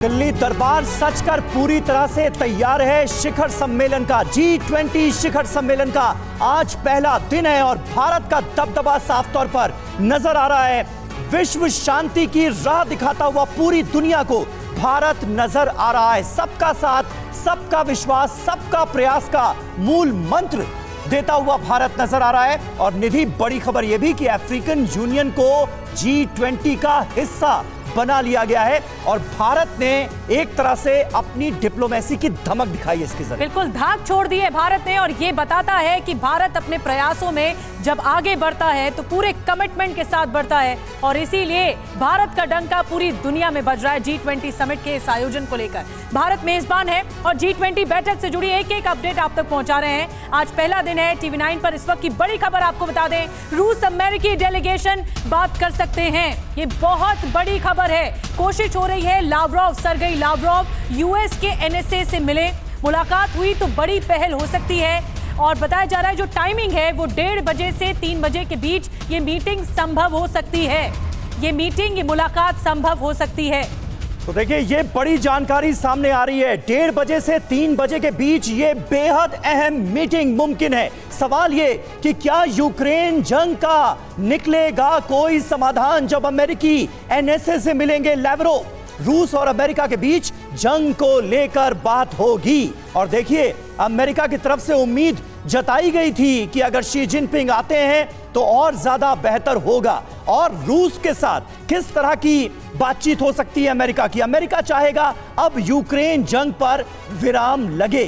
दिल्ली दरबार सचकर पूरी तरह से तैयार है शिखर सम्मेलन का। G20 शिखर सम्मेलन का आज पहला दिन है और भारत का दबदबा साफ तौर पर नजर आ रहा है। विश्व शांति की राह दिखाता हुआ पूरी दुनिया को भारत नजर आ रहा है। सबका साथ, सबका विश्वास, सबका प्रयास का मूल मंत्र देता हुआ भारत नजर आ रहा है। और निधि, बड़ी खबर यह भी कि अफ्रीकन यूनियन को G20 का हिस्सा बना लिया गया है और भारत ने एक तरह से अपनी डिप्लोमेसी की धमक दिखाई है इसके जरिए। बिल्कुल धाक छोड़ दी है भारत ने और ये बताता है कि भारत अपने प्रयासों में जब आगे बढ़ता है तो पूरे कमिटमेंट के साथ बढ़ता है और इसीलिए भारत का डंका पूरी दुनिया में बज रहा है। G20 समिट के इस आयोजन को लेकर भारत मेजबान है और G20 बैठक से जुड़ी एक एक अपडेट आप तक पहुंचा रहे हैं। आज पहला दिन है। TV9 पर इस वक्त की बड़ी खबर आपको बता दें, रूस अमेरिकी डेलीगेशन बात कर सकते हैं। ये बहुत बड़ी खबर है। कोशिश हो रही है लावरोव, सर्गेई लावरोव यूएस के NSA से मिले, मुलाकात हुई तो बड़ी पहल हो सकती है और बताया जा रहा है जो टाइमिंग है वो 1:30 बजे से 3 बजे के बीच ये मीटिंग संभव हो सकती है। ये मुलाकात संभव हो सकती है। तो देखिए, ये बड़ी जानकारी सामने आ रही है। 1:30 बजे से 3 बजे के बीच ये बेहद अहम मीटिंग मुमकिन है। सवाल ये कि क्या यूक्रेन जंग का निकलेगा कोई समाधान जब अमेरिकी NSA से मिलेंगे लावरोव। रूस और अमेरिका के बीच जंग को लेकर बात होगी और देखिए, अमेरिका की तरफ से उम्मीद जताई गई थी कि अगर शी जिनपिंग आते हैं तो और ज्यादा बेहतर होगा। और रूस के साथ किस तरह की बातचीत हो सकती है अमेरिका की? अमेरिका चाहेगा अब यूक्रेन जंग पर विराम लगे।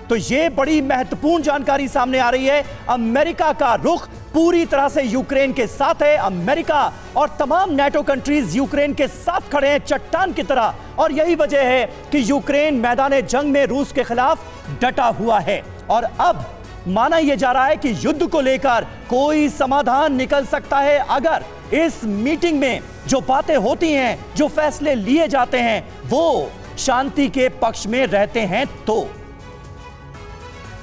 तो ये बड़ी महत्वपूर्ण जानकारी सामने आ रही है। अमेरिका का रुख पूरी तरह से यूक्रेन के साथ है। अमेरिका और तमाम NATO कंट्रीज यूक्रेन के साथ खड़े हैं चट्टान की तरह और यही वजह है कि यूक्रेन मैदान जंग में रूस के खिलाफ डटा हुआ है। और अब माना यह जा रहा है कि युद्ध को लेकर कोई समाधान निकल सकता है अगर इस मीटिंग में जो बातें होती हैं, जो फैसले लिए जाते हैं, वो शांति के पक्ष में रहते हैं। तो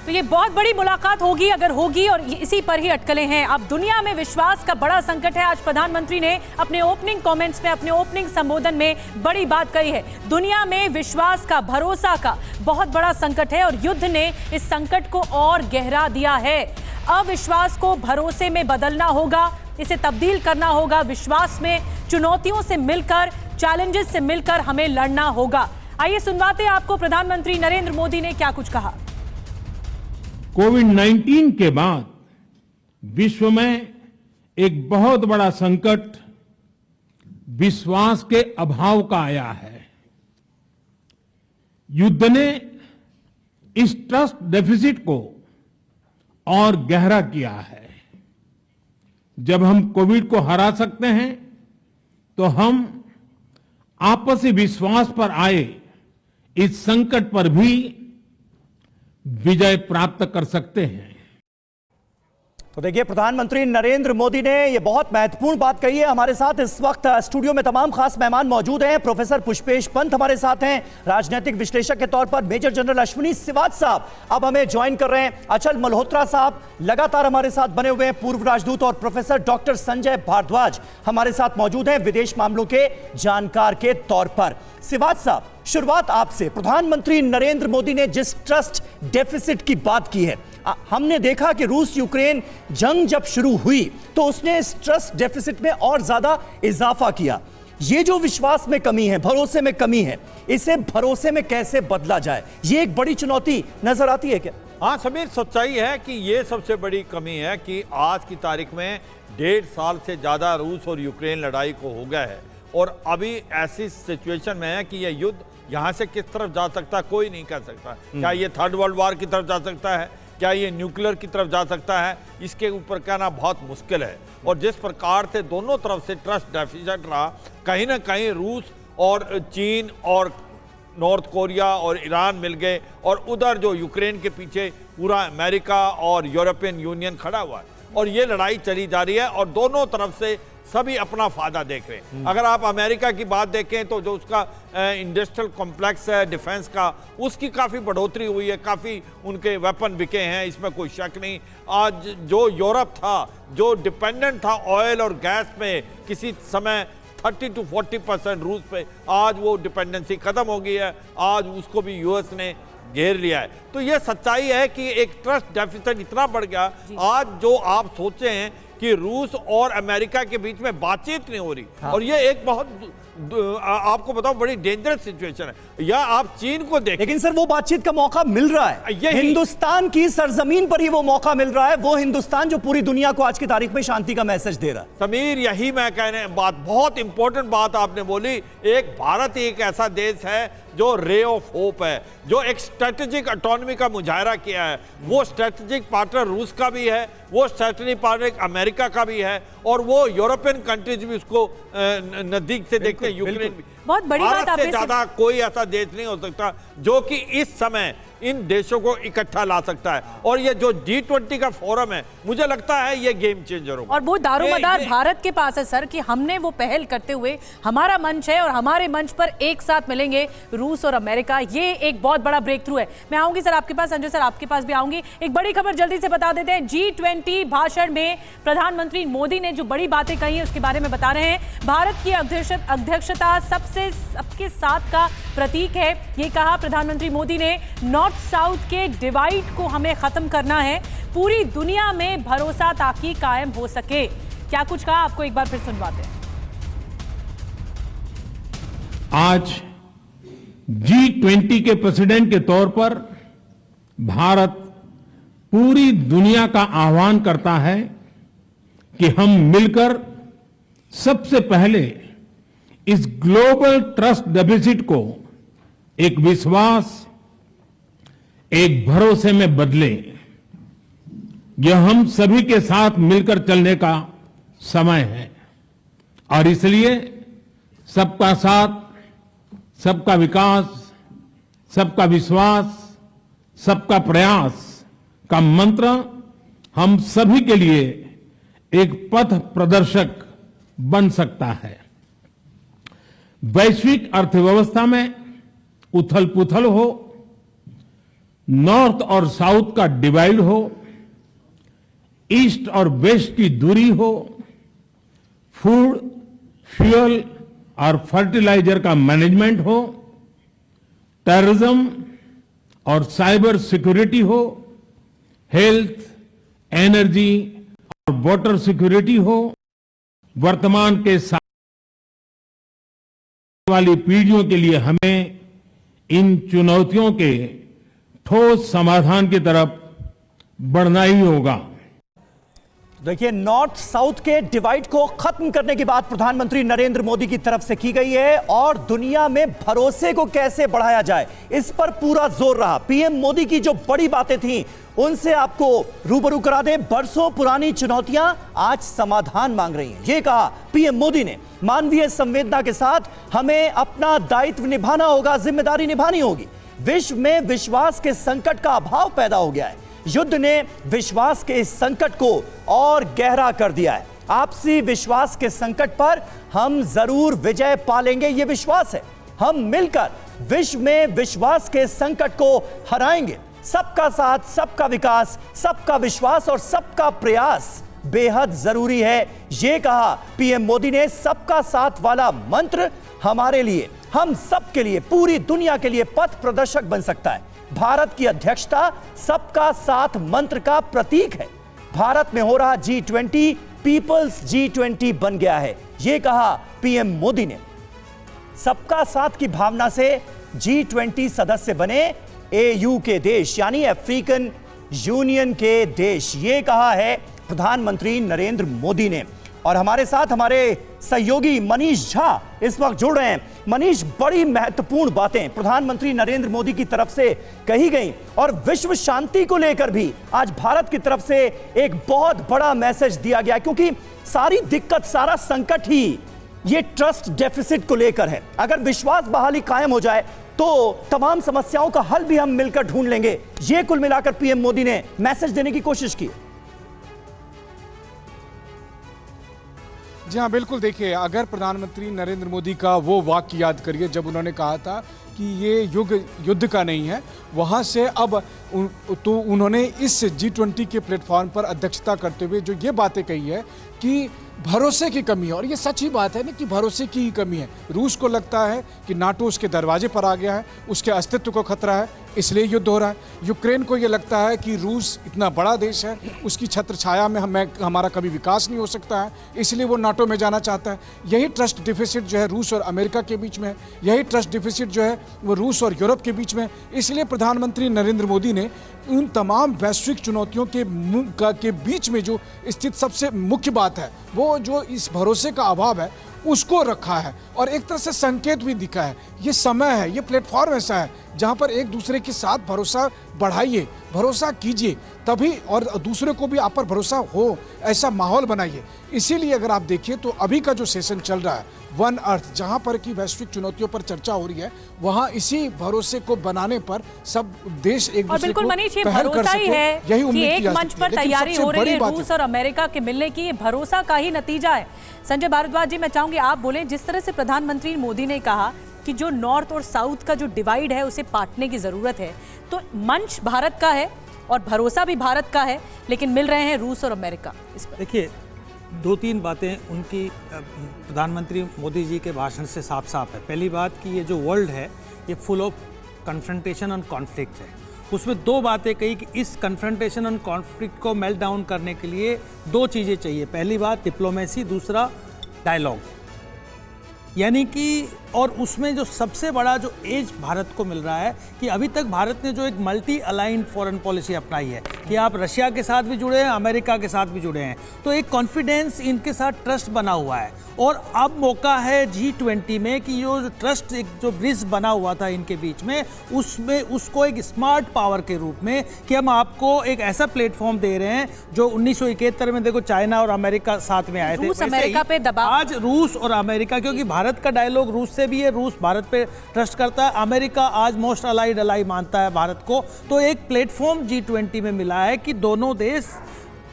ये बहुत बड़ी मुलाकात होगी अगर होगी और इसी पर ही अटकलें हैं। अब दुनिया में विश्वास का बड़ा संकट है। आज प्रधानमंत्री ने अपने ओपनिंग कमेंट्स में, अपने ओपनिंग संबोधन में बड़ी बात कही है। दुनिया में विश्वास का, भरोसा का बहुत बड़ा संकट है और युद्ध ने इस संकट को और गहरा दिया है। अविश्वास को भरोसे में बदलना होगा, इसे तब्दील करना होगा। विश्वास में चुनौतियों से मिलकर, चैलेंजेस से मिलकर हमें लड़ना होगा। आइए सुनवाते हैं आपको प्रधानमंत्री नरेंद्र मोदी ने क्या कुछ कहा। कोविड-19 के बाद विश्व में एक बहुत बड़ा संकट विश्वास के अभाव का आया है। युद्ध ने इस ट्रस्ट डेफिसिट को और गहरा किया है। जब हम कोविड को हरा सकते हैं तो हम आपसी विश्वास पर आए इस संकट पर भी विजय प्राप्त कर सकते हैं। तो देखिए, प्रधानमंत्री नरेंद्र मोदी ने यह बहुत महत्वपूर्ण बात कही है। हमारे साथ इस वक्त स्टूडियो में तमाम खास मेहमान मौजूद हैं। प्रोफेसर पुष्पेश पंत हमारे साथ हैं, राजनीतिक विश्लेषक के तौर पर मेजर जनरल अश्विनी सिवाच साहब अब हमें ज्वाइन कर रहे हैं। अचल मल्होत्रा साहब लगातार हमारे साथ बने हुए हैं, पूर्व राजदूत। और प्रोफेसर डॉक्टर संजय भारद्वाज हमारे साथ मौजूद हैं, विदेश मामलों के जानकार के तौर पर। सिवाच साहब, शुरुआत आपसे। प्रधानमंत्री नरेंद्र मोदी ने जिस ट्रस्ट डेफिसिट की बात की है, हमने देखा कि रूस यूक्रेन जंग जब शुरू हुई तो उसने इस ट्रस्ट डेफिसिट में और ज्यादा इजाफा किया। ये जो विश्वास में कमी है, भरोसे में कमी है, इसे भरोसे में कैसे बदला जाए, ये एक बड़ी चुनौती नजर आती है क्या? हाँ समीर, सच्चाई है कि ये सबसे बड़ी कमी है कि आज की तारीख में 1.5 साल से ज्यादा रूस और यूक्रेन लड़ाई को हो गया है और अभी ऐसी सिचुएशन में है कि यह युद्ध यहाँ से किस तरफ जा सकता है कोई नहीं कह सकता। क्या ये थर्ड वर्ल्ड वॉर की तरफ जा सकता है, क्या ये न्यूक्लियर की तरफ जा सकता है, इसके ऊपर कहना बहुत मुश्किल है। और जिस प्रकार से दोनों तरफ से ट्रस्ट डेफिसिट रहा, कहीं ना कहीं रूस और चीन और नॉर्थ कोरिया और ईरान मिल गए और उधर जो यूक्रेन के पीछे पूरा अमेरिका और यूरोपियन यूनियन खड़ा हुआ है और ये लड़ाई चली जा रही है और दोनों तरफ से सभी अपना फायदा देख रहे हैं। अगर आप अमेरिका की बात देखें तो जो उसका इंडस्ट्रियल कॉम्प्लेक्स है डिफेंस का, उसकी काफ़ी बढ़ोतरी हुई है, काफ़ी उनके वेपन बिके हैं, इसमें कोई शक नहीं। आज जो यूरोप था, जो डिपेंडेंट था ऑयल और गैस में, किसी समय 30 to 40% रूस पे आज वो डिपेंडेंसी खत्म हो गई है, आज उसको भी यूएस ने घेर लिया है। तो ये सच्चाई है कि एक ट्रस्ट डेफिसिट इतना बढ़ गया, आज जो आप सोचे हैं कि रूस और अमेरिका के बीच में बातचीत नहीं हो रही, और ये एक बहुत आपको बताओ बड़ी डेंजरस सिचुएशन है। या आप चीन को देखें, लेकिन सर वो बातचीत का मौका मिल रहा है, हिंदुस्तान की सरजमीन पर ही वो मौका मिल रहा है, वो हिंदुस्तान जो पूरी दुनिया को आज की तारीख में शांति का मैसेज दे रहा है। समीर, यही मैं कहने बात, बहुत इंपॉर्टेंट बात आपने बोली। एक भारत ही एक ऐसा देश है जो रे ऑफ होप है, जो एक स्ट्रेटेजिक ऑटोनॉमी का मुजाहरा किया है। वो स्ट्रेटेजिक पार्टनर रूस का भी है, वो स्ट्रेटेजिक पार्टनर अमेरिका का भी है, और वो यूरोपियन कंट्रीज भी उसको नजदीक से देखते हैं। यूक्रेन भी बहुत बड़ी बात भारत से ज्यादा कोई ऐसा देश नहीं हो सकता जो कि इस समय इन देशों को इकट्ठा ला सकता है। और ये जो G20 का फोरम है, मुझे लगता है ये गेम चेंजर होगा। और वो दारोमदार भारत के पास है सर, कि हमने वो पहल करते हुए हमारा मंच है और हमारे मंच पर एक साथ मिलेंगे रूस और अमेरिका। ये एक बहुत बड़ा ब्रेक थ्रू है। मैं आऊंगी सर आपके पास, संजय सर आपके पास भी आऊंगी। एक बड़ी खबर जल्दी से बता देते हैं। G20 भाषण में प्रधानमंत्री मोदी ने जो बड़ी बातें कही है उसके बारे में बता रहे हैं। भारत की अध्यक्षता सबके साथ का प्रतीक है, ये कहा प्रधानमंत्री मोदी ने। नॉर्थ साउथ के डिवाइड को हमें खत्म करना है, पूरी दुनिया में भरोसा ताकि कायम हो सके। क्या कुछ कहा, आपको एक बार फिर सुनवाते हैं। आज G20 के प्रेसिडेंट के तौर पर भारत पूरी दुनिया का आह्वान करता है कि हम मिलकर सबसे पहले इस ग्लोबल ट्रस्ट डेफिसिट को एक विश्वास, एक भरोसे में बदलें। यह हम सभी के साथ मिलकर चलने का समय है, और इसलिए सबका साथ, सबका विकास, सबका विश्वास, सबका प्रयास का मंत्र हम सभी के लिए एक पथ प्रदर्शक बन सकता है। वैश्विक अर्थव्यवस्था में उथल पुथल हो, नॉर्थ और साउथ का डिवाइड हो, ईस्ट और वेस्ट की दूरी हो, फूड, फ्यूल और फर्टिलाइजर का मैनेजमेंट हो, टेररिज्म और साइबर सिक्योरिटी हो, हेल्थ, एनर्जी और वाटर सिक्योरिटी हो, वर्तमान के साथ वाली पीढ़ियों के लिए हमें इन चुनौतियों के ठोस समाधान की तरफ बढ़ना ही होगा। देखिए, नॉर्थ साउथ के डिवाइड को खत्म करने की बात प्रधानमंत्री नरेंद्र मोदी की तरफ से की गई है, और दुनिया में भरोसे को कैसे बढ़ाया जाए इस पर पूरा जोर रहा। पीएम मोदी की जो बड़ी बातें थी उनसे आपको रूबरू करा दे। बरसों पुरानी चुनौतियां आज समाधान मांग रही हैं, ये कहा पीएम मोदी ने। मानवीय संवेदना के साथ हमें अपना दायित्व निभाना होगा, जिम्मेदारी निभानी होगी। विश्व में विश्वास के संकट का अभाव पैदा हो गया है। युद्ध ने विश्वास के इस संकट को और गहरा कर दिया है। आपसी विश्वास के संकट पर हम जरूर विजय पालेंगे, ये विश्वास है। हम मिलकर विश्व में विश्वास के संकट को हराएंगे। सबका साथ, सबका विकास, सबका विश्वास और सबका प्रयास बेहद जरूरी है, ये कहा पीएम मोदी ने। सबका साथ वाला मंत्र हमारे लिए, हम सबके लिए, पूरी दुनिया के लिए पथ प्रदर्शक बन सकता है। भारत की अध्यक्षता सबका साथ मंत्र का प्रतीक है। भारत में हो रहा G20 पीपल्स G20 बन गया है, यह कहा पीएम मोदी ने। सबका साथ की भावना से G20 सदस्य बने AU के देश, यानी अफ्रीकन यूनियन के देश, ये कहा है प्रधानमंत्री नरेंद्र मोदी ने। और हमारे साथ हमारे सहयोगी मनीष झा इस वक्त जुड़ रहे हैं। मनीष, बड़ी महत्वपूर्ण बातें प्रधानमंत्री नरेंद्र मोदी की तरफ से कही गई, और विश्व शांति को लेकर भी आज भारत की तरफ से एक बहुत बड़ा मैसेज दिया गया, क्योंकि सारी दिक्कत, सारा संकट ही ये ट्रस्ट डेफिसिट को लेकर है। अगर विश्वास बहाली कायम हो जाए तो तमाम समस्याओं का हल भी हम मिलकर ढूंढ लेंगे। ये कुल मिलाकर पीएम मोदी ने मैसेज देने की कोशिश की। जी हाँ, बिल्कुल। देखिए, अगर प्रधानमंत्री नरेंद्र मोदी का वो वाक्य याद करिए जब उन्होंने कहा था कि ये युद्ध का नहीं है, वहाँ से अब तो उन्होंने इस G20 के प्लेटफॉर्म पर अध्यक्षता करते हुए जो ये बातें कही है कि भरोसे की कमी है, और ये सच ही बात है ना कि भरोसे की ही कमी है। रूस को लगता है कि नाटो उसके दरवाजे पर आ गया है, उसके अस्तित्व को खतरा है, इसलिए युद्ध हो रहा है। यूक्रेन को ये लगता है कि रूस इतना बड़ा देश है, उसकी छत्र छाया में हमारा कभी विकास नहीं हो सकता है, इसलिए वो नाटो में जाना चाहता है। यही ट्रस्ट डिफिसिट जो है रूस और अमेरिका के बीच में है, यही ट्रस्ट डिफिसिट जो है वो रूस और यूरोप के बीच में। इसलिए प्रधानमंत्री नरेंद्र मोदी ने उन तमाम वैश्विक चुनौतियों के बीच में जो स्थित सबसे मुख्य बात है, वो जो इस भरोसे का अभाव है उसको रखा है, और एक तरह से संकेत भी दिखा है। ये समय है, ये प्लेटफॉर्म ऐसा है जहां पर एक दूसरे के साथ भरोसा बढ़ाइए, भरोसा कीजिए, तभी और दूसरे को भी आप पर भरोसा हो, ऐसा माहौल बनाइए। इसीलिए अगर आप देखिए तो अभी का जो सेशन चल रहा है वन अर्थ, जहां पर की वैश्विक चुनौतियों पर चर्चा हो रही है, वहां इसी भरोसे को बनाने पर सब देश एक दूसरे बिल्कुल को मनीष, ये पहल कर भरोसा ही सके, है यही कि उम्मीद एक की जा मंच सकती है। पर लेकिन तैयारी सबसे हो रही बड़ी है बात रूस और अमेरिका के मिलने की, ये भरोसा का ही नतीजा है। संजय भारद्वाज जी, मैं चाहूंगी आप बोलें, जिस तरह से प्रधानमंत्री मोदी ने कहा कि जो नॉर्थ और साउथ का जो डिवाइड है उसे पाटने की जरूरत है, तो मंच भारत का है और भरोसा भी भारत का है, लेकिन मिल रहे हैं रूस और अमेरिका इस पर। देखिए, दो तीन बातें उनकी प्रधानमंत्री मोदी जी के भाषण से साफ साफ है। पहली बात कि ये जो वर्ल्ड है ये फुल ऑफ कन्फ्रंटेशन और कॉन्फ्लिक्ट है। उसमें दो बातें कही कि इस कन्फ्रंटेशन और कॉन्फ्लिक्ट को मेल्ट डाउन करने के लिए दो चीज़ें चाहिए। पहली बात डिप्लोमेसी, दूसरा डायलॉग। यानी कि और उसमें जो सबसे बड़ा जो एज भारत को मिल रहा है कि अभी तक भारत ने जो एक मल्टी अलाइंड फॉरेन पॉलिसी अपनाई है कि आप रशिया के साथ भी जुड़े हैं, अमेरिका के साथ भी जुड़े हैं, तो एक कॉन्फिडेंस इनके साथ ट्रस्ट बना हुआ है। और अब मौका है G20 में कि जो ट्रस्ट एक जो ब्रिज बना हुआ था इनके बीच में, उसमें उसको एक स्मार्ट पावर के रूप में कि हम आपको एक ऐसा प्लेटफॉर्म दे रहे हैं जो 1971 में देखो चाइना और अमेरिका साथ में आए थे, रूस अमेरिका पे दबाव, आज रूस और अमेरिका, क्योंकि भारत का डायलॉग रूस से भी है, रूस भारत पे ट्रस्ट करता है, अमेरिका आज मोस्ट अलाइड अलाई मानता है भारत को, तो एक प्लेटफॉर्म G20 में मिला है कि दोनों देश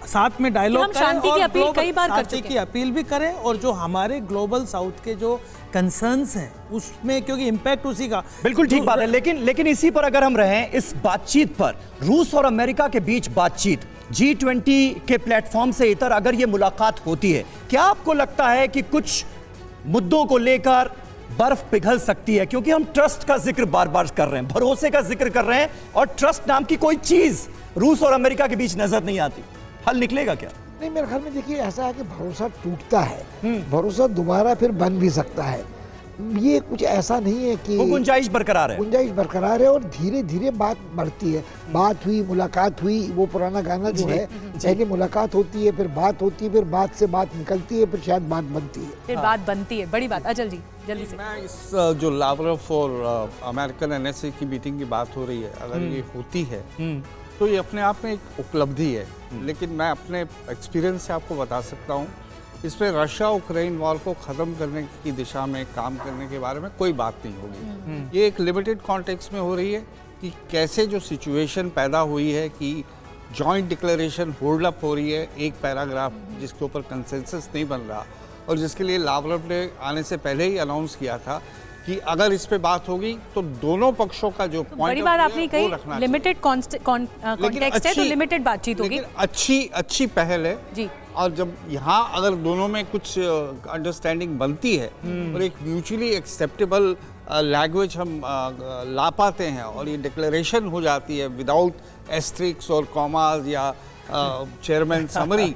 साथ में डायलॉग करें, शांति की अपील कई बार कर चुके हैं, शांति की अपील भी करें, और जो हमारे ग्लोबल साउथ के जो कंसर्न्स हैं उसमें, क्योंकि इम्पैक्ट उसी का बिल्कुल ठीक बात है। लेकिन इसी पर अगर हम रहें, इस बातचीत पर, रूस और अमेरिका के बीच बातचीत G20 के प्लेटफॉर्म से इतर अगर ये मुलाकात होती है, क्या आपको लगता है कि कुछ मुद्दों को लेकर बर्फ पिघल सकती है? क्योंकि हम ट्रस्ट का जिक्र बार बार कर रहे हैं, भरोसे का जिक्र कर रहे हैं, और ट्रस्ट नाम की कोई चीज रूस और अमेरिका के बीच नजर नहीं आती। हल निकलेगा क्या? नहीं, मेरे ख्याल में देखिए ऐसा है कि भरोसा टूटता है, भरोसा दोबारा फिर बन भी सकता है। ये कुछ ऐसा नहीं है कि वो गुंजाइश बरकरार है, गुंजाइश बरकरार है, और धीरे धीरे बात बढ़ती है। बात हुई, मुलाकात हुई, वो पुराना गाना जो है, पहले मुलाकात होती है, फिर बात होती है, फिर बात से बात निकलती है, फिर शायद बात बनती है, फिर बात बनती है। बड़ी बात। अचल जी जल्दी से। मैं इस जो लावरोव और अमेरिकन एनएसए की मीटिंग की बात हो रही है, अगर ये होती है तो ये अपने आप में एक उपलब्धि है। लेकिन मैं अपने एक्सपीरियंस से आपको बता सकता हूँ, इसमें रशिया यूक्रेन वॉर को ख़त्म करने की दिशा में काम करने के बारे में कोई बात नहीं होगी। ये एक लिमिटेड कॉन्टेक्स्ट में हो रही है कि कैसे जो सिचुएशन पैदा हुई है कि जॉइंट डिक्लेरेशन होल्ड अप हो रही है, एक पैराग्राफ जिसके ऊपर कंसेंसस नहीं बन रहा, और जिसके लिए लावरोव ने आने से पहले ही अनाउंस किया था कि अगर इस पे बात होगी तो दोनों पक्षों का जो पॉइंट, बड़ी बात आपने कही, लिमिटेड कॉन्टेक्स्ट है तो लिमिटेड बातचीत होगी, अच्छी पहल है जी। और जब यहाँ अगर दोनों में कुछ अंडरस्टैंडिंग बनती है और एक म्यूचुअली एक्सेप्टेबल लैंग्वेज हम ला पाते हैं और ये डिक्लेरेशन हो जाती है विदाउट एस्ट्रिक्स और कॉमास या चेयरमैन समरी,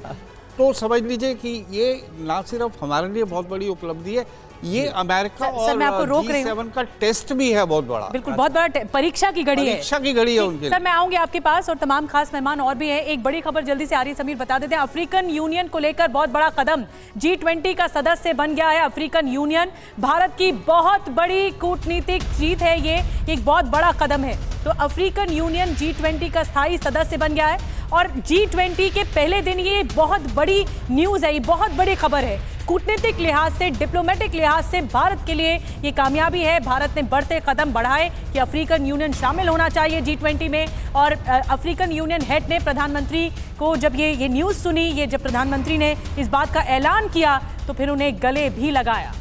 तो समझ लीजिए कि ये ना सिर्फ हमारे लिए बहुत बड़ी उपलब्धि है, ये अमेरिका और G7 का टेस्ट भी है बहुत बड़ा। बिल्कुल, बहुत बड़ा परीक्षा की घड़ी है, परीक्षा की घड़ी है उनके लिए। सर मैं आऊंगी आपके पास, और तमाम खास मेहमान और भी हैं। एक बड़ी खबर जल्दी से आ रही है, समीर बता देते हैं। अफ्रीकन यूनियन को लेकर बहुत बड़ा कदम, G20 का सदस्य बन गया है अफ्रीकन यूनियन। भारत की बहुत बड़ी कूटनीतिक जीत है, ये एक बहुत बड़ा कदम है। तो अफ्रीकन यूनियन G20 का स्थायी सदस्य बन गया है, और G20 के पहले दिन ये बहुत बड़ी न्यूज़ है, ये बहुत बड़ी खबर है। कूटनीतिक लिहाज से, डिप्लोमेटिक लिहाज से भारत के लिए ये कामयाबी है। भारत ने बढ़ते कदम बढ़ाए कि अफ्रीकन यूनियन शामिल होना चाहिए G20 में, और अफ्रीकन यूनियन हेड ने प्रधानमंत्री को जब ये न्यूज़ सुनी, ये जब प्रधानमंत्री ने इस बात का ऐलान किया, तो फिर उन्हें गले भी लगाया।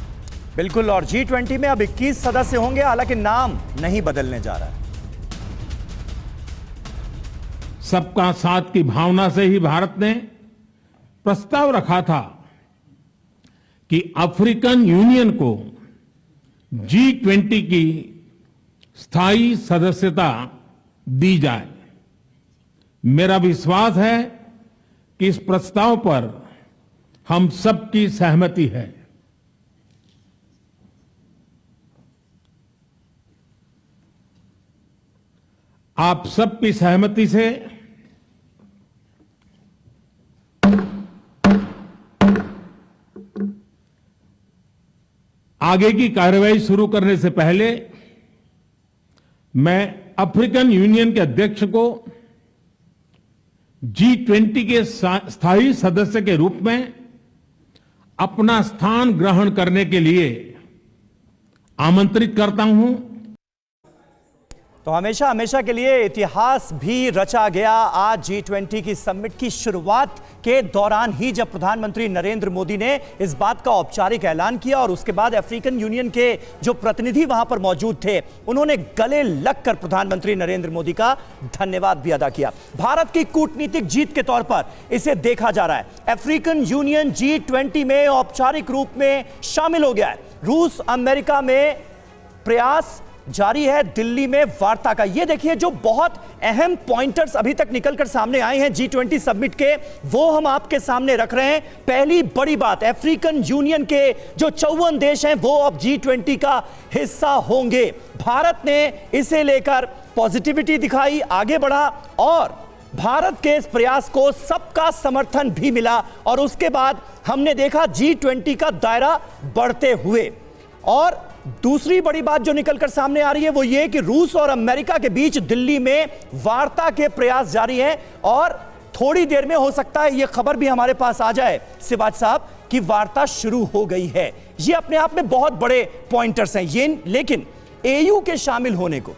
बिल्कुल, और G20 में अब 21 सदस्य होंगे, हालांकि नाम नहीं बदलने जा रहा है। सबका साथ की भावना से ही भारत ने प्रस्ताव रखा था कि अफ्रीकन यूनियन को G20 की स्थायी सदस्यता दी जाए। मेरा विश्वास है कि इस प्रस्ताव पर हम सबकी सहमति है। आप सबकी सहमति से आगे की कार्रवाई शुरू करने से पहले मैं अफ्रीकन यूनियन के अध्यक्ष को G20 के स्थायी सदस्य के रूप में अपना स्थान ग्रहण करने के लिए आमंत्रित करता हूं। तो हमेशा हमेशा के लिए इतिहास भी रचा गया आज G20 की समिट की शुरुआत के दौरान ही, जब प्रधानमंत्री नरेंद्र मोदी ने इस बात का औपचारिक ऐलान किया और उसके बाद अफ्रीकन यूनियन के जो प्रतिनिधि वहां पर मौजूद थे उन्होंने गले लगकर प्रधानमंत्री नरेंद्र मोदी का धन्यवाद भी अदा किया। भारत की कूटनीतिक जीत के तौर पर इसे देखा जा रहा है। अफ्रीकन यूनियन G20 में औपचारिक रूप में शामिल हो गया है। रूस अमेरिका में प्रयास जारी है दिल्ली में वार्ता का। ये देखिए, जो बहुत अहम पॉइंटर्स अभी तक निकलकर सामने आए हैं G20 समिट के, वो हम आपके सामने रख रहे हैं। पहली बड़ी बात, अफ्रीकन यूनियन के जो 54 देश हैं वो अब G20 का हिस्सा होंगे। भारत ने इसे लेकर पॉजिटिविटी दिखाई, आगे बढ़ा और भारत के इस प्रयास को सबका समर्थन भी मिला और उसके बाद हमने देखा G20 का दायरा बढ़ते हुए। और दूसरी बड़ी बात जो निकलकर सामने आ रही है वो ये कि रूस और अमेरिका के बीच दिल्ली में वार्ता के प्रयास जारी हैं और थोड़ी देर में हो सकता है ये खबर भी हमारे पास आ जाए सिवाज साहब कि वार्ता शुरू हो गई है। ये अपने आप में बहुत बड़े पॉइंटर्स हैं ये, लेकिन एयू के शामिल होने को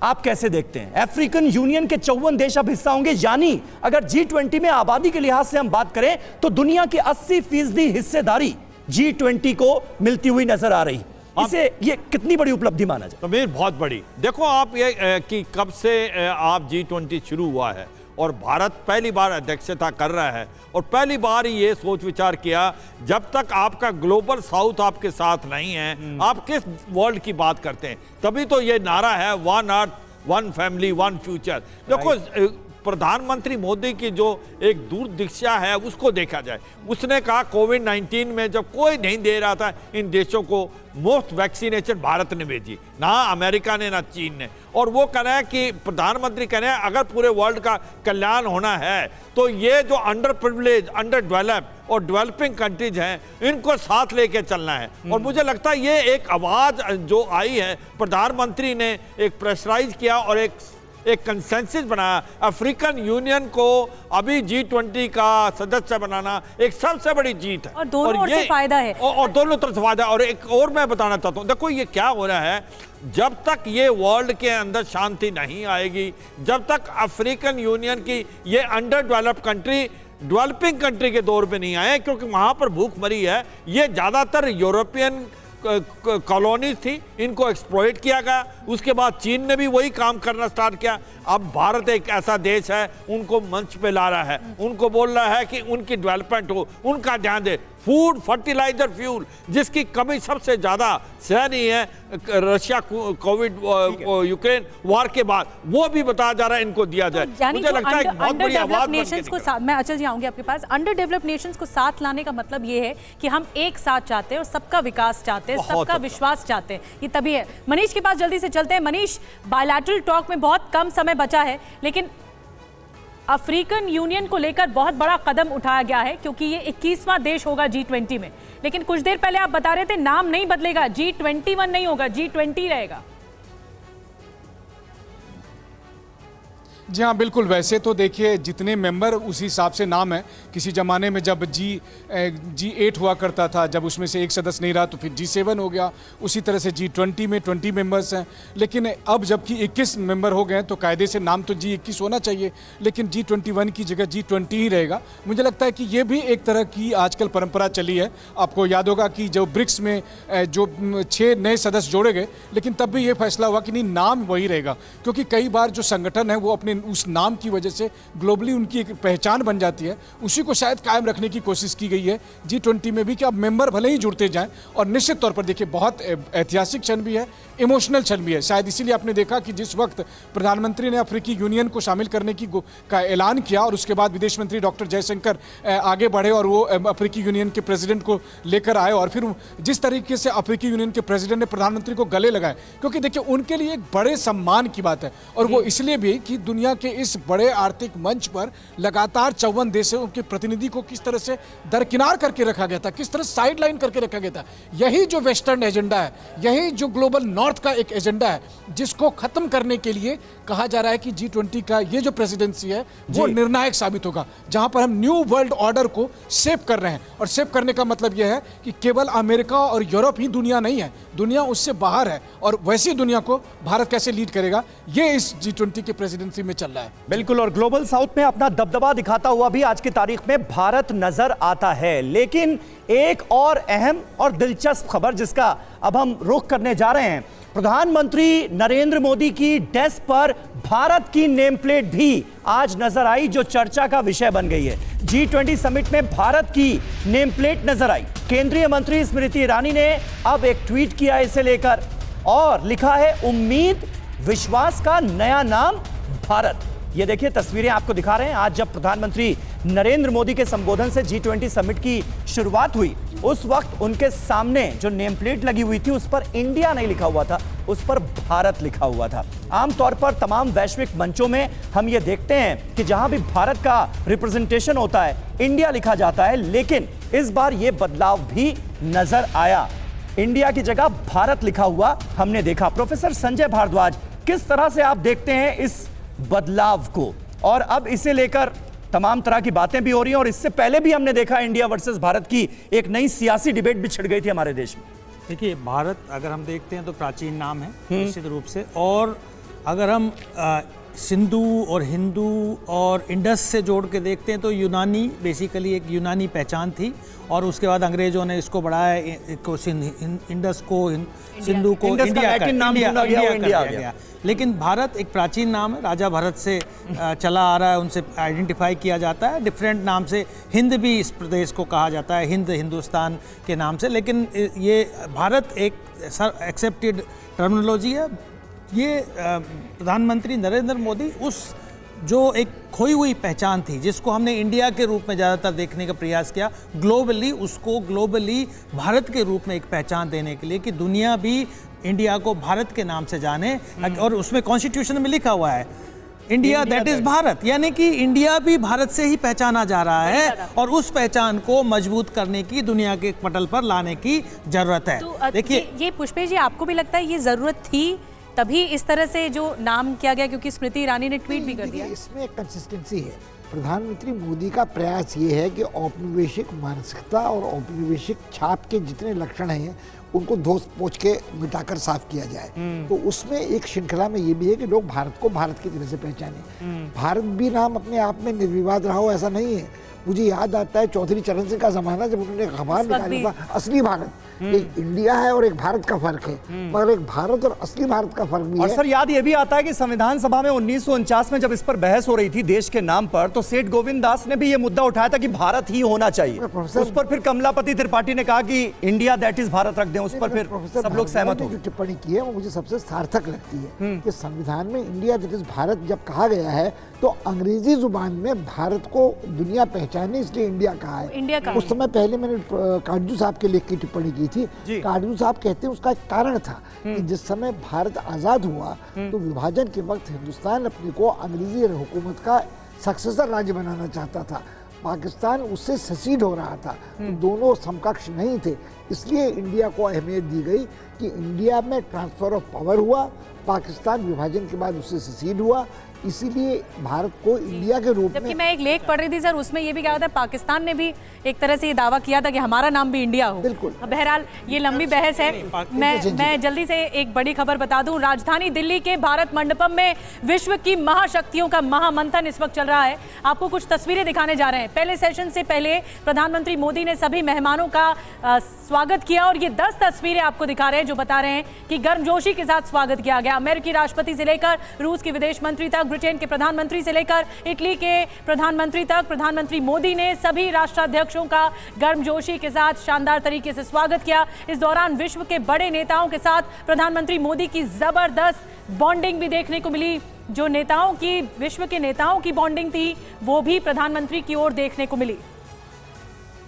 आप कैसे देखते हैं? अफ्रीकन यूनियन के 54 देश अब हिस्सा होंगे, यानी अगर G20 में आबादी के लिहाज से हम बात करें तो दुनिया की 80% हिस्सेदारी G20 को मिलती हुई नजर आ रही। इसे ये कितनी बड़ी उपलब्धि माना जाए? तो बहुत बड़ी। देखो आप ये कि कब से आप G20 शुरू हुआ है और भारत पहली बार अध्यक्षता कर रहा है और पहली बार ये सोच विचार किया, जब तक आपका ग्लोबल साउथ आपके साथ नहीं है आप किस वर्ल्ड की बात करते हैं। तभी तो ये नारा है one earth one family one future. देखो प्रधानमंत्री मोदी की जो एक दूरदृष्टा है उसको देखा जाए। उसने कहा कोविड-19 में जब कोई नहीं दे रहा था इन देशों को मुफ्त वैक्सीनेशन भारत ने भेजी, ना अमेरिका ने ना चीन ने। और वो कह रहे हैं कि प्रधानमंत्री कह रहे हैं अगर पूरे वर्ल्ड का कल्याण होना है तो ये जो अंडर प्रिविलेज, अंडर डेवलप और डेवलपिंग कंट्रीज हैं इनको साथ लेके चलना है। और मुझे लगता है ये एक आवाज जो आई है, प्रधानमंत्री ने एक प्रेशराइज किया और एक कंसेंसस बनाया। अफ्रीकन यूनियन को अभी G20 का सदस्य बनाना एक सबसे बड़ी जीत है और दोनों ओर से फायदा है और दोनों तरफ से फायदा है। और एक और मैं बताना चाहता हूं, देखो ये क्या हो रहा है, जब तक ये वर्ल्ड के अंदर शांति नहीं आएगी, जब तक अफ्रीकन यूनियन की ये under developed country developing country के दौर पे नहीं आए, क्योंकि वहां पर भूखमरी है। ये ज्यादातर यूरोपियन कॉलोनीज थी, इनको एक्सप्लॉइट किया गया। उसके बाद चीन ने भी वही काम करना स्टार्ट किया। अब भारत एक ऐसा देश है, उनको मंच पे ला रहा है, उनको बोल रहा है कि उनकी डेवलपमेंट हो, उनका ध्यान दे। फूड, फर्टिलाइजर, फ्यूल जिसकी कमी सबसे ज्यादा सह रही है रशिया कोविड यूक्रेन वार के बाद, वो भी बताया जा रहा है इनको दिया जाए। मुझे लगता है एक बहुत बड़ी आवाज नेशंस को साथ, मैं अचल जी आऊंगी आपके पास, अंडर डेवलप्ड नेशंस को साथ लाने का मतलब ये है कि हम एक साथ चाहते हैं और सबका विकास चाहते हैं, सबका विश्वास चाहते हैं। ये तभी है। मनीष के पास जल्दी से चलते हैं। मनीष, बायलैटरल टॉक में बहुत कम समय बचा है, लेकिन अफ्रीकन यूनियन को लेकर बहुत बड़ा कदम उठाया गया है क्योंकि ये 21वां देश होगा G20 में। लेकिन कुछ देर पहले आप बता रहे थे नाम नहीं बदलेगा, G21 नहीं होगा, G20 रहेगा। जी हाँ, बिल्कुल। वैसे तो देखिए जितने मेंबर उसी हिसाब से नाम है। किसी ज़माने में जब G8 हुआ करता था, जब उसमें से एक सदस्य नहीं रहा तो फिर G7 हो गया। उसी तरह से G20 में 20 मेंबर्स हैं। लेकिन अब जबकि 21 मेंबर हो गए हैं तो कायदे से नाम तो G21 होना चाहिए, लेकिन G21 की जगह G20 ही रहेगा। मुझे लगता है कि ये भी एक तरह की आजकल परंपरा चली है। आपको याद होगा कि जो ब्रिक्स में जो 6 नए सदस्य जोड़े गए, लेकिन तब भी ये फैसला हुआ कि नहीं, नाम वही रहेगा, क्योंकि कई बार जो संगठन है वो अपने उस नाम की वजह से ग्लोबली उनकी एक पहचान बन जाती है। उसी को शायद कायम रखने की कोशिश की गई है G20 में भी, कि अब मेंबर भले ही जुड़ते जाएं। और निश्चित तौर पर देखिए बहुत ऐतिहासिक क्षण भी है, इमोशनल क्षण भी है। शायद इसीलिए आपने देखा कि जिस वक्त प्रधानमंत्री ने अफ्रीकी यूनियन को शामिल करने का ऐलान किया और उसके बाद विदेश मंत्री डॉक्टर जयशंकर आगे बढ़े और वो अफ्रीकी यूनियन के प्रेसिडेंट को लेकर आए, और फिर जिस तरीके से अफ्रीकी यूनियन के प्रेसिडेंट ने प्रधानमंत्री को गले लगाए, क्योंकि देखिए उनके लिए एक बड़े सम्मान की बात है। और वो इसलिए भी कि दुनिया के इस बड़े आर्थिक मंच पर लगातार 54 देशों के प्रतिनिधि को किस तरह से दरकिनार करके रखा गया था, किस तरह साइड लाइन करके रखा गया था। यही जो वेस्टर्न एजेंडा है, यही जो ग्लोबल नॉर्थ का एक एजेंडा है, जिसको खत्म करने के लिए कहा जा रहा है कि G20 का ये जो प्रेसिडेंसी है वो निर्णायक साबित होगा, जहां पर हम न्यू वर्ल्ड ऑर्डर को शेप कर रहे हैं। और शेप करने का मतलब यह है कि केवल अमेरिका और यूरोप ही दुनिया नहीं है, दुनिया उससे बाहर है, और वैसी दुनिया को भारत कैसे लीड करेगा, ये इस G20 के प्रेसिडेंसी में चल रहा है। बिल्कुल, और ग्लोबल साउथ में अपना दबदबा दिखाता हुआ भी आज की तारीख में भारत नजर आता है। लेकिन एक और अहम और दिलचस्प खबर जिसका अब हम रुख करने जा रहे हैं, प्रधानमंत्री नरेंद्र मोदी की डेस्क पर भारत की नेम प्लेट भी आज नजर आई, जो चर्चा का विषय बन गई है। G20 समिट में भारत की नेम प्लेट नजर आई। केंद्रीय मंत्री स्मृति ईरानी ने अब एक ट्वीट किया इसे लेकर और लिखा है, उम्मीद विश्वास का नया नाम भारत। ये देखिए तस्वीरें आपको दिखा रहे हैं। आज जब प्रधानमंत्री नरेंद्र मोदी के संबोधन से G20 समिट की शुरुआत हुई, उस वक्त उनके सामने जो नेम प्लेट लगी हुई थी उस पर इंडिया नहीं लिखा हुआ था, उस पर भारत लिखा हुआ था। आमतौर पर तमाम वैश्विक मंचों में हम ये देखते हैं कि जहां भी भारत का रिप्रेजेंटेशन होता है इंडिया लिखा जाता है, लेकिन इस बार यह बदलाव भी नजर आया। इंडिया की जगह भारत लिखा हुआ हमने देखा। प्रोफेसर संजय भारद्वाज, किस तरह से आप देखते हैं इस बदलाव को? और अब इसे लेकर तमाम तरह की बातें भी हो रही हैं, और इससे पहले भी हमने देखा इंडिया वर्सेस भारत की एक नई सियासी डिबेट भी छिड़ गई थी हमारे देश में। देखिए, भारत अगर हम देखते हैं तो प्राचीन नाम है निश्चित रूप से, और अगर हम सिंधु और हिंदू और इंडस से जोड़ के देखते हैं तो यूनानी, बेसिकली एक यूनानी पहचान थी, और उसके बाद अंग्रेजों ने इसको बढ़ाया, इंडस को सिंधु को इंडिया कर दिया। लेकिन भारत एक प्राचीन नाम है, राजा भरत से चला आ रहा है, उनसे आइडेंटिफाई किया जाता है। डिफरेंट नाम से हिंद भी इस प्रदेश को कहा जाता है, हिंद हिंदुस्तान के नाम से, लेकिन ये भारत एक एक्सेप्टेड टर्मिनोलॉजी है। ये प्रधानमंत्री नरेंद्र मोदी उस जो एक खोई हुई पहचान थी, जिसको हमने इंडिया के रूप में ज़्यादातर देखने का प्रयास किया, ग्लोबली उसको ग्लोबली भारत के रूप में एक पहचान देने के लिए कि दुनिया भी इंडिया को भारत के नाम से जाने। और उसमें कॉन्स्टिट्यूशन में लिखा हुआ है इंडिया दैट इज भारत, यानी कि इंडिया भी भारत से ही पहचाना जा रहा है, और उस पहचान को मजबूत करने की, दुनिया के पटल पर लाने की जरूरत है। तो देखिए, ये पुष्पे जी, आपको भी लगता है ये जरूरत थी, तभी इस तरह से जो नाम किया गया, क्योंकि स्मृति ईरानी ने ट्वीट भी कर दिया? इसमें कंसिस्टेंसी है। प्रधानमंत्री मोदी का प्रयास ये है कि औपनिवेशिक मानसिकता और औपनिवेशिक छाप के जितने लक्षण हैं उनको धोस पोंछ के मिटाकर साफ किया जाए। तो उसमें एक श्रृंखला में ये भी है कि लोग भारत को भारत की तरह से पहचाने। भारत भी नाम अपने आप में निर्विवाद रहा हो ऐसा नहीं है। मुझे याद आता है चौधरी चरण सिंह का जमाना, जब उन्होंने अखबार निकाला था असली भारत, एक इंडिया है और एक भारत का फर्क है, मगर एक भारत और असली भारत का फर्क भी है। और सर याद ये भी आता है कि संविधान सभा में 1949 में जब इस पर बहस हो रही थी देश के नाम पर, तो सेठ गोविंद दास ने भी ये मुद्दा उठाया था कि भारत ही होना चाहिए। उस पर फिर कमलापति त्रिपाठी ने कहा कि इंडिया दैट इज भारत रख दें, उस पर फिर सब लोग सहमत हो गए। टिप्पणी की है वो मुझे सबसे सार्थक लगती है कि संविधान में इंडिया दैट इज भारत जब कहा गया है तो अंग्रेजी जुबान में भारत को दुनिया पहचाने, इसलिए इंडिया कहा है। इंडिया कहा उस समय पहले मैंने काटजू साहब के लेख की टिप्पणी की थी। काटजू साहब कहते हैं उसका एक कारण था कि जिस समय भारत आज़ाद हुआ तो विभाजन के वक्त हिंदुस्तान अपने को अंग्रेजी हुकूमत का सक्सेसर राज्य बनाना चाहता था, पाकिस्तान उससे ससीड हो रहा था, तो दोनों समकक्ष नहीं थे, इसलिए इंडिया को अहमियत दी गई कि इंडिया में ट्रांसफर ऑफ पावर हुआ, पाकिस्तान विभाजन के बाद उससे सेसीड हुआ, इसीलिए भारत को इंडिया के रूप जबकि में। मैं एक लेख पढ़ रही थी सर, उसमें ये भी कहा था पाकिस्तान ने भी एक तरह से ये दावा किया था कि हमारा नाम भी इंडिया हो। बिल्कुल। बहरहाल ये लंबी बहस है। मैं जल्दी से एक बड़ी खबर बता दूं। राजधानी दिल्ली के भारत मंडपम में विश्व की महाशक्तियों का महामंथन इस वक्त चल रहा है। आपको कुछ तस्वीरें दिखाने जा रहे हैं। पहले सेशन से पहले प्रधानमंत्री मोदी ने सभी मेहमानों का स्वागत किया और ये 10 तस्वीरें आपको दिखा रहे हैं जो बता रहे हैं कि गर्मजोशी के साथ स्वागत किया गया। अमेरिकी राष्ट्रपति से लेकर रूस के विदेश मंत्री तक, ब्रिटेन के प्रधानमंत्री से लेकर इटली के प्रधानमंत्री तक, प्रधानमंत्री मोदी ने सभी राष्ट्राध्यक्षों का गर्मजोशी के साथ शानदार तरीके से स्वागत किया। इस दौरान विश्व के बड़े नेताओं के साथ प्रधानमंत्री मोदी की जबरदस्त बॉन्डिंग भी देखने को मिली। जो नेताओं की, विश्व के नेताओं की बॉन्डिंग थी, वो भी प्रधानमंत्री की ओर देखने को मिली।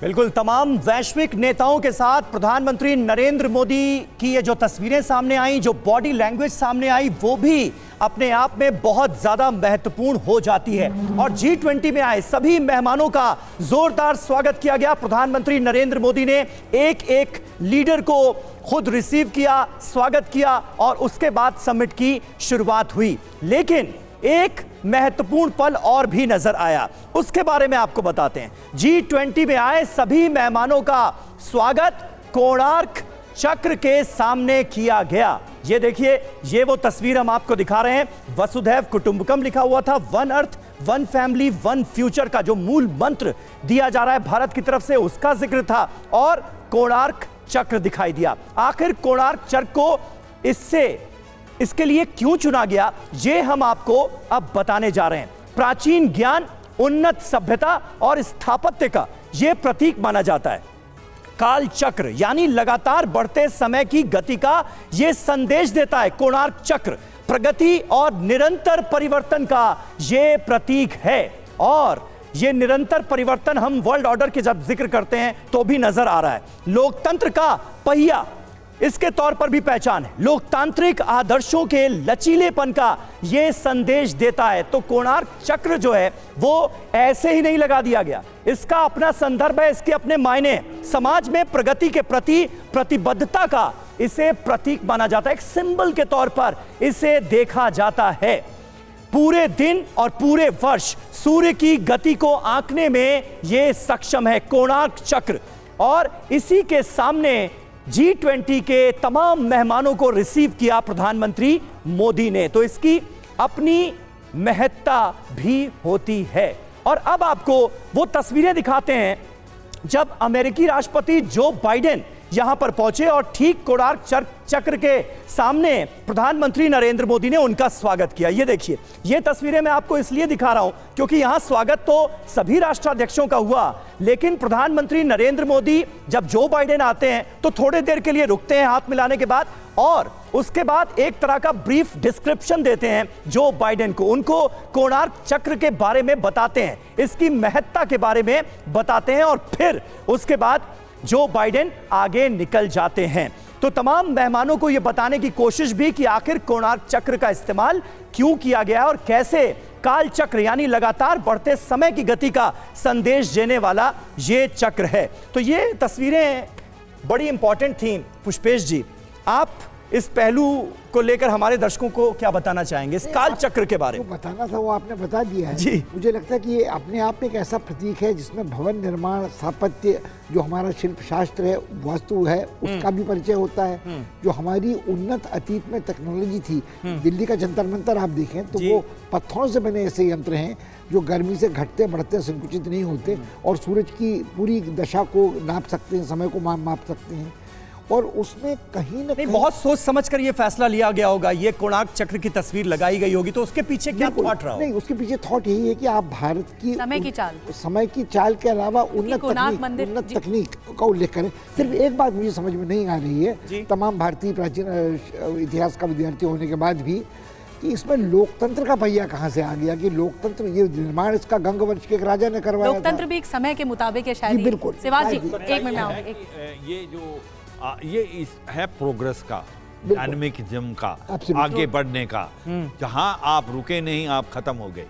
बिल्कुल, तमाम वैश्विक नेताओं के साथ प्रधानमंत्री नरेंद्र मोदी की ये जो तस्वीरें सामने आई, जो बॉडी लैंग्वेज सामने आई, वो भी अपने आप में बहुत ज्यादा महत्वपूर्ण हो जाती है। और G20 में आए सभी मेहमानों का जोरदार स्वागत किया गया। प्रधानमंत्री नरेंद्र मोदी ने एक एक लीडर को खुद रिसीव किया, स्वागत किया और उसके बाद समिट की शुरुआत हुई। लेकिन एक महत्वपूर्ण पल और भी नजर आया, उसके बारे में आपको बताते हैं। G20 में आए सभी मेहमानों का स्वागत कोणार्क चक्र के सामने किया गया। ये देखिए, ये वो तस्वीर हम आपको दिखा रहे हैं। वसुधैव कुटुंबकम लिखा हुआ था, one earth one family one future का जो मूल मंत्र दिया जा रहा है भारत की तरफ से, उसका जिक्र था और कोणार्क चक्र दिखाई दिया। आखिर कोणार्क चक्र को इसके लिए क्यों चुना गया, ये हम आपको अब बताने जा रहे हैं। प्राचीन ज्ञान, उन्नत सभ्यता और स्थापत्य का यह प्रतीक माना जाता है। काल चक्र यानी लगातार बढ़ते समय की गति का यह संदेश देता है। कोणार्क चक्र प्रगति और निरंतर परिवर्तन का यह प्रतीक है। और यह निरंतर परिवर्तन हम वर्ल्ड ऑर्डर के जब जिक्र करते हैं तो भी नजर आ रहा है। लोकतंत्र का पहिया इसके तौर पर भी पहचान है। लोकतांत्रिक आदर्शों के लचीलेपन का यह संदेश देता है। तो कोणार्क चक्र जो है वो ऐसे ही नहीं लगा दिया गया, इसका अपना संदर्भ है, इसके अपने मायने हैं। समाज में प्रगति के प्रति प्रतिबद्धता का इसे प्रतीक माना जाता है, एक सिंबल के तौर पर इसे देखा जाता है। पूरे दिन और पूरे वर्ष सूर्य की गति को आंकने में यह सक्षम है कोणार्क चक्र। और इसी के सामने G20 के तमाम मेहमानों को रिसीव किया प्रधानमंत्री मोदी ने, तो इसकी अपनी महत्ता भी होती है। और अब आपको वो तस्वीरें दिखाते हैं जब अमेरिकी राष्ट्रपति जो बाइडेन यहां पर पहुंचे और ठीक कोणार्क चक्र के सामने प्रधानमंत्री नरेंद्र मोदी ने उनका स्वागत किया। ये देखिए, ये तस्वीरें मैं आपको इसलिए दिखा रहा हूं क्योंकि यहां स्वागत तो सभी राष्ट्राध्यक्षों का हुआ, लेकिन प्रधानमंत्री नरेंद्र मोदी जब जो बाइडेन आते हैं तो थोड़ी देर के लिए रुकते हैं हाथ मिलाने के बाद, और उसके बाद एक तरह का ब्रीफ डिस्क्रिप्शन देते हैं जो बाइडेन को, उनको कोणार्क चक्र के बारे में बताते हैं, इसकी महत्ता के बारे में बताते हैं और फिर उसके बाद जो बाइडेन आगे निकल जाते हैं। तो तमाम मेहमानों को यह बताने की कोशिश भी कि आखिर कोणार्क चक्र का इस्तेमाल क्यों किया गया और कैसे काल चक्र यानी लगातार बढ़ते समय की गति का संदेश देने वाला ये चक्र है। तो ये तस्वीरें बड़ी इंपॉर्टेंट थी। पुष्पेश जी, आप इस पहलू को लेकर हमारे दर्शकों को क्या बताना चाहेंगे, इस काल चक्र के बारे में? बताना था वो आपने बता दिया है जी। मुझे लगता है कि ये अपने आप में एक ऐसा प्रतीक है जिसमें भवन निर्माण, स्थापत्य, जो हमारा शिल्प शास्त्र है, वास्तु है, उसका भी परिचय होता है। जो हमारी उन्नत अतीत में टेक्नोलॉजी थी, दिल्ली का जंतर मंतर आप देखें तो वो पत्थरों से बने ऐसे यंत्र हैं जो गर्मी से घटते बढ़ते संकुचित नहीं होते और सूरज की पूरी दशा को नाप सकते हैं, समय को माप सकते हैं। और उसमें कहीं ना कहीं बहुत सोच समझ कर ये फैसला लिया गया होगा, ये कोणार्क चक्र की तस्वीर लगाई गई होगी, तो उसके पीछे क्या थॉट रहा? नहीं, उसके पीछे थॉट यही है कि आप भारत की समय की चाल के अलावा उन्नत तकनीक का उल्लेख करें। सिर्फ एक बात मुझे समझ में नहीं आ रही है, तमाम भारतीय प्राचीन इतिहास का विद्यार्थी होने के बाद भी, कि इसमें लोकतंत्र का पहिया कहाँ से आ गया, कि लोकतंत्र ये निर्माण इसका गंग वंश के एक राजा ने करवाया। लोकतंत्र भी एक समय के मुताबिक है शायद। बिल्कुल। शिवाजी, एक मिनट में ये जो ये है प्रोग्रेस का, डायनामिज्म का, आगे बढ़ने का। जहां आप रुके नहीं, आप खत्म हो गए।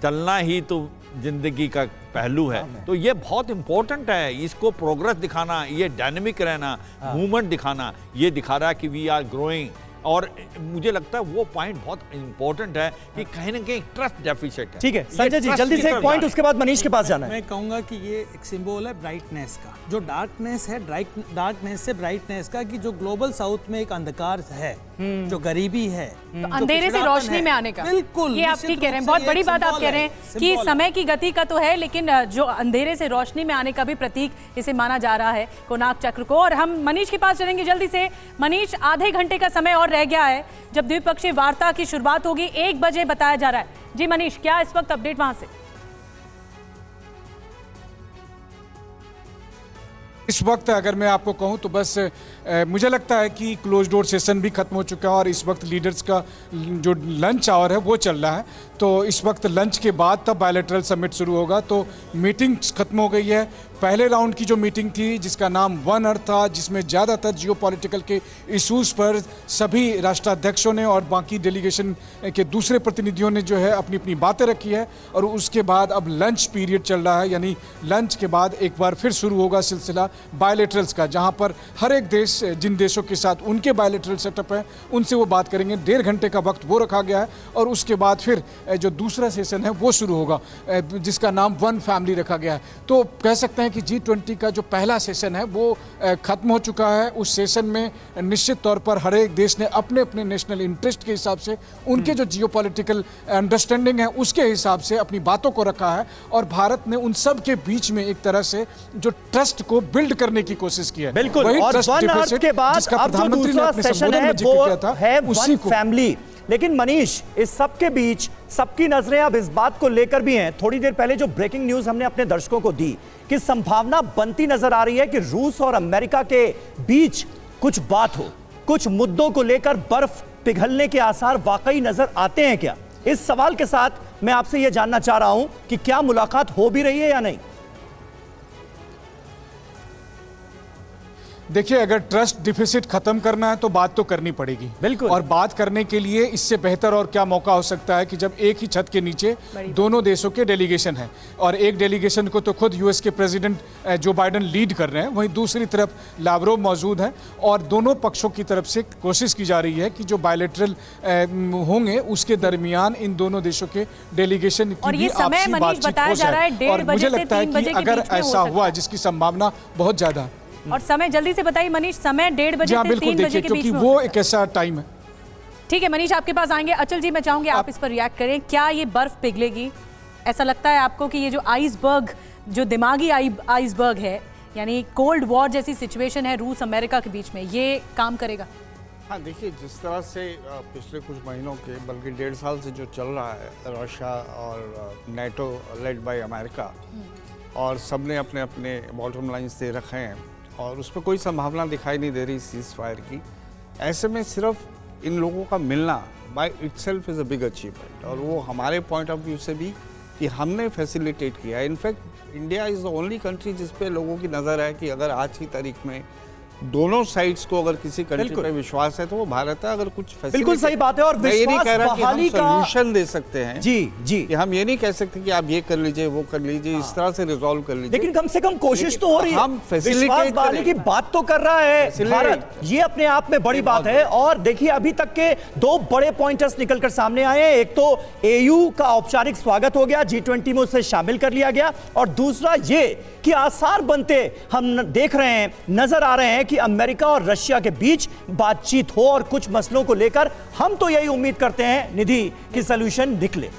चलना ही तो जिंदगी का पहलू है। तो ये बहुत इंपॉर्टेंट है, इसको प्रोग्रेस दिखाना, ये डायनेमिक रहना, मूवमेंट दिखाना, ये दिखा रहा है कि वी आर ग्रोइंग। और मुझे लगता है वो पॉइंट बहुत इंपॉर्टेंट है कि कहीं ना कहीं ट्रस्ट डेफिसिट है। ठीक है संजय जी, जल्दी से एक पॉइंट, उसके बाद मनीष के पास जाना है। मैं कहूंगा कि ये एक सिंबल है ब्राइटनेस का, जो डार्कनेस है, डार्कनेस से ब्राइटनेस का, कि जो ग्लोबल साउथ में एक अंधकार है, जो गरीबी है, तो अंधेरे से रोशनी में आने का। बिल्कुल, ये आप ठीक कह रहे हैं, बहुत बड़ी बात आप कह रहे हैं कि समय की गति का तो है, लेकिन जो अंधेरे से रोशनी में आने का भी प्रतीक इसे माना जा रहा है कोणार्क चक्र को। और हम मनीष के पास चलेंगे जल्दी से। मनीष, आधे घंटे का समय और रह गया है जब द्विपक्षीय वार्ता की शुरुआत होगी, 1 बजे बताया जा रहा है। जी मनीष, क्या इस वक्त अपडेट वहां से? इस वक्त अगर मैं आपको कहूं तो बस मुझे लगता है कि क्लोज डोर सेशन भी खत्म हो चुका है और इस वक्त लीडर्स का जो लंच आवर है वो चल रहा है। तो इस वक्त लंच के बाद तब बायलैटरल समिट शुरू होगा। तो मीटिंग्स खत्म हो गई है। पहले राउंड की जो मीटिंग थी जिसका नाम वन अर्थ था, जिसमें ज़्यादातर जियोपॉलिटिकल के इश्यूज़ पर सभी राष्ट्राध्यक्षों ने और बाकी डेलीगेशन के दूसरे प्रतिनिधियों ने जो है अपनी अपनी बातें रखी है। और उसके बाद अब लंच पीरियड चल रहा है, यानी लंच के बाद एक बार फिर शुरू होगा सिलसिला बायलैटरल्स का, जहां पर हर एक देश जिन देशों के साथ उनके बायलैटरल सेटअप है उनसे वो बात करेंगे। 1.5 घंटे का वक्त वो रखा गया है और उसके बाद फिर जो दूसरा सेशन है वो शुरू होगा जिसका नाम वन फैमिली रखा गया है। तो कह सकते हैं कि G20 का जो पहला सेशन है वो खत्म हो चुका है। उस सेशन में निश्चित तौर पर हर एक देश ने अपने अपने नेशनल इंटरेस्ट के हिसाब से, उनके जो जियोपॉलिटिकल अंडरस्टैंडिंग है उसके हिसाब से अपनी बातों को रखा है। और भारत ने उन सब के बीच में एक तरह से जो ट्रस्ट को बिल्ड करने की कोशिश की है। बिल्कुल, वही और ट्रस्ट वन अर्थ डेफिसिट के बाद जिसका अब जो प्रधानमंत्री ने दूसरा अपने सेशन संबोधन है में जिक्र वो किया था है उसी वन को। फैमिली। लेकिन मनीष, इस सब के बीच सबकी नजरें अब इस बात को लेकर भी हैं, थोड़ी देर पहले जो ब्रेकिंग न्यूज हमने अपने दर्शकों को दी कि संभावना बनती नजर आ रही है कि रूस और अमेरिका के बीच कुछ बात हो, कुछ मुद्दों को लेकर बर्फ पिघलने के आसार वाकई नजर आते हैं क्या? इस सवाल के साथ मैं आपसे यह जानना चाह रहा हूं कि क्या मुलाकात हो भी रही है या नहीं? देखिए, अगर ट्रस्ट डिफिसिट खत्म करना है तो बात तो करनी पड़ेगी। बिल्कुल। और बात करने के लिए इससे बेहतर और क्या मौका हो सकता है कि जब एक ही छत के नीचे दोनों देशों के डेलीगेशन है और एक डेलीगेशन को तो खुद यूएस के प्रेसिडेंट जो बाइडेन लीड कर रहे हैं, वहीं दूसरी तरफ लावरोव मौजूद हैं और दोनों पक्षों की तरफ से कोशिश की जा रही है कि जो बायलैटरल होंगे उसके दरमियान इन दोनों देशों के डेलीगेशन की भी आपसी बातचीत हो जाए। और मुझे लगता है कि अगर ऐसा हुआ, जिसकी संभावना बहुत ज्यादा है। और समय जल्दी से बताइए मनीष, समय 1:30 बजे से 3 बजे के बीच में, वो एक ऐसा टाइम है। ठीक है मनीष, आपके पास आएंगे। अचल जी, मैं चाहूंगी आप इस पर रिएक्ट करें। क्या ये बर्फ पिघलेगी? ऐसा लगता है आपको कि ये जो आइसबर्ग, जो दिमागी आइसबर्ग है, यानी कोल्ड वॉर जैसी सिचुएशन है रूस अमेरिका के बीच में, ये काम करेगा? हाँ, देखिए, जिस तरह से पिछले कुछ महीनों के बल्कि 1.5 साल से जो चल रहा है रशिया और नेटो लेड बाय अमेरिका, और सबने अपने अपने बॉटम लाइन्स दे रखे हैं और उस पर कोई संभावना दिखाई नहीं दे रही सीज फायर की। ऐसे में सिर्फ इन लोगों का मिलना by itself is a big achievement, और वो हमारे पॉइंट ऑफ व्यू से भी कि हमने फैसिलिटेट किया। In fact India is the only country जिस पे लोगों की नज़र है कि अगर आज की तारीख में दोनों साइड्स को अगर किसी कंट्री पे विश्वास है तो वो भारत है। अगर कुछ बिल्कुल सही बात है। और मैं ये नहीं कह रहा कि हम बहाली का सॉल्यूशन दे सकते हैं, जी जी, कि हम ये नहीं कह सकते कि आप ये कर लीजिए, वो कर लीजिए, इस तरह से रिजॉल्व कर लीजिए, लेकिन कम से कम कोशिश तो हो रही है। हम फैसिलिटेट बहाली की बात तो कर रहा है भारत, ये अपने आप में बड़ी बात है। और देखिए, अभी तक के 2 बड़े पॉइंटर्स निकलकर सामने आए हैं। एक तो एयू का औपचारिक स्वागत हो गया, G20 में उसे शामिल कर लिया गया, और दूसरा ये कि आसार बनते हम देख रहे हैं, नजर आ रहे हैं कि अमेरिका और रशिया के बीच बातचीत हो और कुछ मसलों को लेकर हम तो यही उम्मीद करते हैं निधि कि सॉल्यूशन निकले।